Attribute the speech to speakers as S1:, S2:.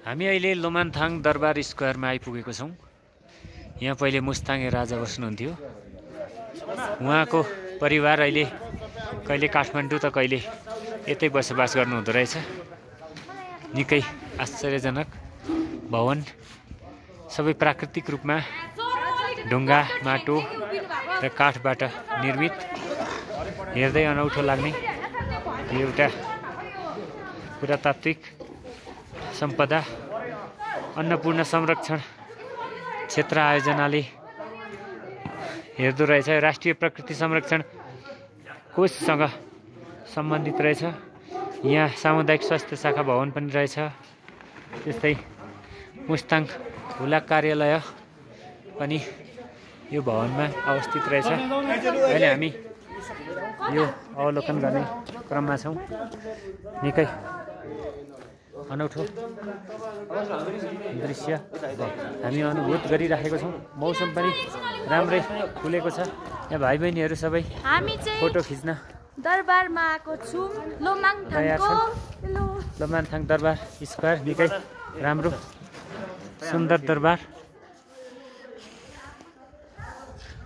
S1: हामी अहिले लोमानथाङ दरबार स्क्वायरमा आइपुगेको छौँ। यहाँ पहिले मुस्ताङे राजा बस्नुहुन्थ्यो। उहाँको परिवार अहिले कहिले काठमाडौँ त कहिले यतै बसोबास गर्नुहुँदो रहेछ। निकै आश्चर्यजनक भवन, सबै प्राकृतिक रूपमा ढुङ्गा, माटो र काठबाट निर्मित, हेर्दै अनौठो लाग्ने एउटा पुरातात्विक सम्पदा अन्नपूर्ण संरक्षण क्षेत्र आयोजनाले हेर्दो रहेछ। राष्ट्रिय प्रकृति संरक्षण कोषसँग सम्बन्धित रहेछ। यहाँ सामुदायिक स्वास्थ्य शाखा भवन पनि रहेछ। त्यस्तै मुस्ताङ हुलाक कार्यालय पनि यो भवनमा अवस्थित रहेछ। अहिले हामी यो अवलोकन गर्ने क्रममा छौँ। निकै अनौठो दृश्य हामी अनुभूत गरिराखेको छौँ। मौसम पनि राम्रै खुलेको छ। यहाँ भाइ बहिनीहरू सबै
S2: हामी चाहिँ
S1: फोटो खिच्न
S2: दरबारमा आएको छौँ।
S1: लोमानथाङ दरबार स्क्वायर निकै राम्रो सुन्दर दरबार।